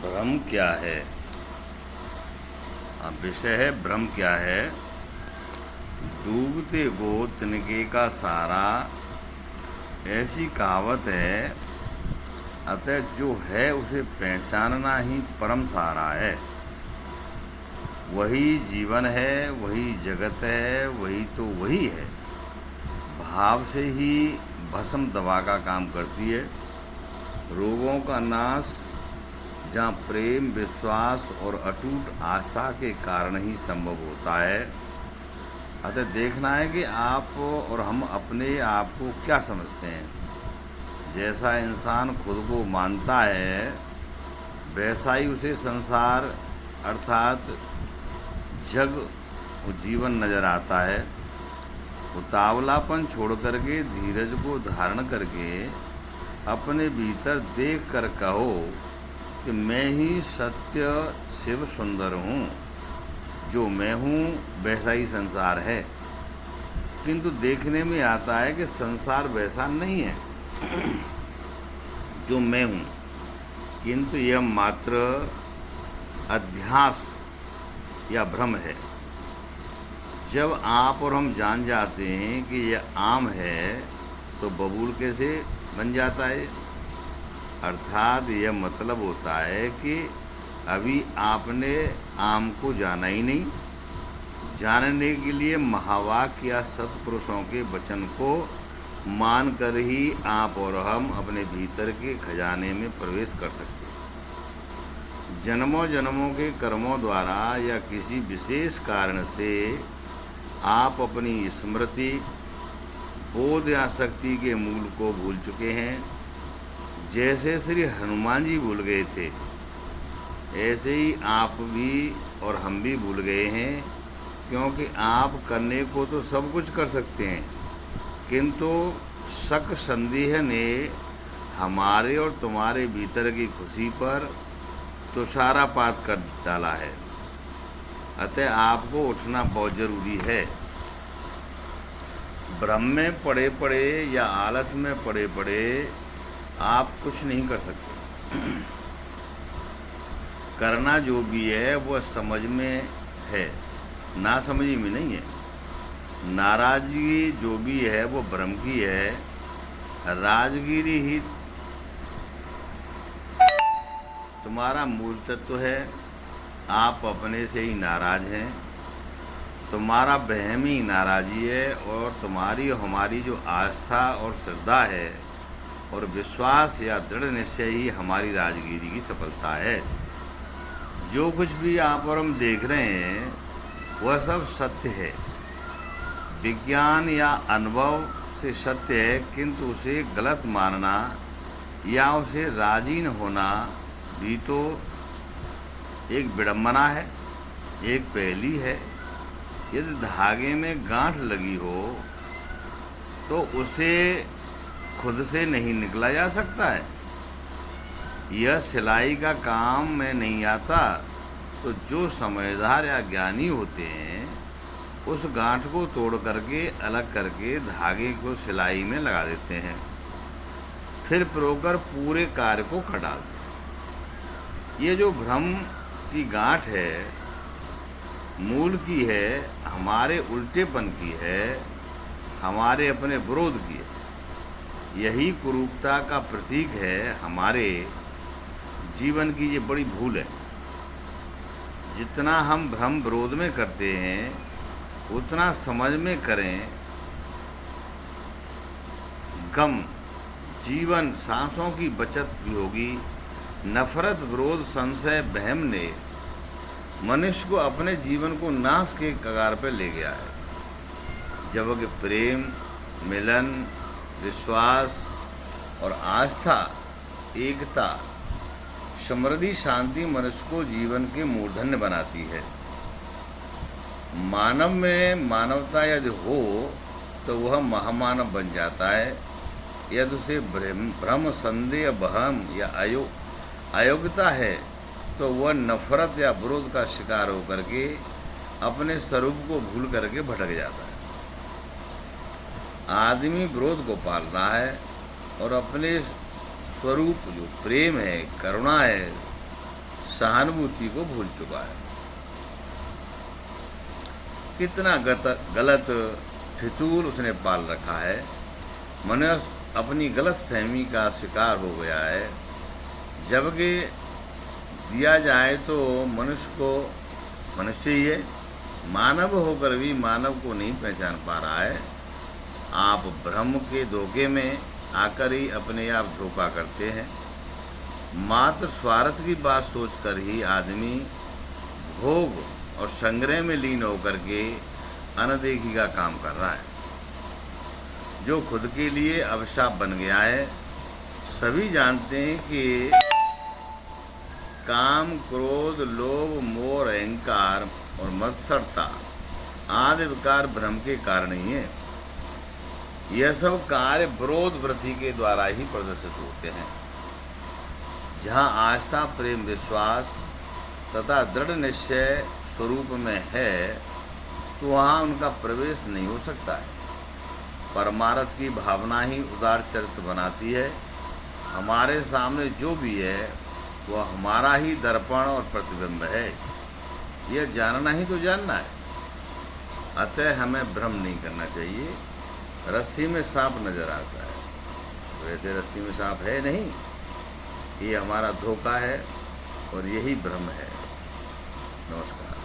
भ्रम क्या है? विषय है भ्रम क्या है। डूबते को तिनके का सारा, ऐसी कहावत है। अतः जो है उसे पहचानना ही परम सहारा है। वही जीवन है, वही जगत है, वही तो वही है। भाव से ही भस्म दवा का काम करती है। रोगों का नाश जहाँ प्रेम, विश्वास और अटूट आस्था के कारण ही संभव होता है। अतः देखना है कि आप और हम अपने आप को क्या समझते हैं। जैसा इंसान खुद को मानता है, वैसा ही उसे संसार अर्थात जग और जीवन नज़र आता है। उतावलापन छोड़ करके धीरज को धारण करके अपने भीतर देख कर कहो कि मैं ही सत्य शिव सुंदर हूँ। जो मैं हूँ वैसा ही संसार है। किंतु देखने में आता है कि संसार वैसा नहीं है जो मैं हूँ, किंतु यह मात्र अध्यास या भ्रम है। जब आप और हम जान जाते हैं कि यह आम है तो बबूल कैसे बन जाता है। अर्थात यह मतलब होता है कि अभी आपने आम को जाना ही नहीं। जानने के लिए महावाक्य या सत्पुरुषों के वचन को मान कर ही आप और हम अपने भीतर के खजाने में प्रवेश कर सकते हैं। जन्मों जन्मों के कर्मों द्वारा या किसी विशेष कारण से आप अपनी स्मृति, बोध या शक्ति के मूल को भूल चुके हैं। जैसे श्री हनुमान जी भूल गए थे, ऐसे ही आप भी और हम भी भूल गए हैं। क्योंकि आप करने को तो सब कुछ कर सकते हैं, किंतु शक संदेह ने हमारे और तुम्हारे भीतर की खुशी पर तुषारापात कर डाला है। अतः आपको उठना बहुत जरूरी है। भ्रम में पड़े पड़े या आलस में पड़े पड़े आप कुछ नहीं कर सकते। करना जो भी है वह समझ में है, ना समझी में नहीं है। नाराजगी जो भी है वो भ्रम की है। राजगिरी ही तुम्हारा मूल तत्व है। आप अपने से ही नाराज हैं। तुम्हारा वहम ही नाराजी है और तुम्हारी और हमारी जो आस्था और श्रद्धा है और विश्वास या दृढ़ निश्चय ही हमारी राजगिरी की सफलता है। जो कुछ भी आप और हम देख रहे हैं वह सब सत्य है। विज्ञान या अनुभव से सत्य है, किंतु उसे गलत मानना या उसे राजी न होना भी तो एक विडंबना है, एक पहेली है। यदि धागे में गांठ लगी हो तो उसे खुद से नहीं निकला जा सकता है। यह सिलाई का काम में नहीं आता। तो जो समझदार या ज्ञानी होते हैं उस गांठ को तोड़ करके अलग करके धागे को सिलाई में लगा देते हैं, फिर प्रोकर पूरे कार्य को कर डालते हैं। ये जो भ्रम की गांठ है, मूल की है, हमारे उल्टेपन की है, हमारे अपने विरोध की है। यही कुरूपता का प्रतीक है। हमारे जीवन की ये बड़ी भूल है। जितना हम भ्रम विरोध में करते हैं उतना समझ में करें। गम, जीवन, सांसों की बचत भी होगी। नफरत, विरोध, संशय, वहम ने मनुष्य को अपने जीवन को नाश के कगार पर ले गया है। जबकि प्रेम, मिलन, विश्वास और आस्था, एकता, समृद्धि, शांति मनुष्य को जीवन के मूर्धन्य बनाती है। मानव में मानवता यदि हो तो वह महामानव बन जाता है। यदि उसे भ्रम, संदेह, वहम या अयोग्यता है तो वह नफरत या विरोध का शिकार होकर के अपने स्वरूप को भूल करके भटक जाता है। आदमी विरोध को पालना है और अपने स्वरूप जो प्रेम है, करुणा है, सहानुभूति को भूल चुका है। कितना गलत फितूर उसने पाल रखा है। मनुष्य अपनी गलत फहमी का शिकार हो गया है। जबकि दिया जाए तो मनुष्य ही है, मानव होकर भी मानव को नहीं पहचान पा रहा है। आप भ्रम के धोखे में आकर ही अपने आप धोखा करते हैं। मात्र स्वार्थ की बात सोचकर ही आदमी भोग और संग्रह में लीन होकर के अनदेखी का काम कर रहा है, जो खुद के लिए अभिशाप बन गया है। सभी जानते हैं कि काम, क्रोध, लोभ, मोह, अहंकार और मत्सरता आदि विकार भ्रम के कारण ही है। यह सब कार्य विरोध वृत्ति के द्वारा ही प्रदर्शित होते हैं। जहाँ आस्था, प्रेम, विश्वास तथा दृढ़ निश्चय स्वरूप में है, तो वहाँ उनका प्रवेश नहीं हो सकता है। परमार्थ की भावना ही उदार चरित्र बनाती है। हमारे सामने जो भी है वह हमारा ही दर्पण और प्रतिबिंब है। यह जानना ही तो जानना है। अतः हमें भ्रम नहीं करना चाहिए। रस्सी में सांप नजर आता है, वैसे रस्सी में सांप है नहीं। ये हमारा धोखा है और यही भ्रम है। नमस्कार।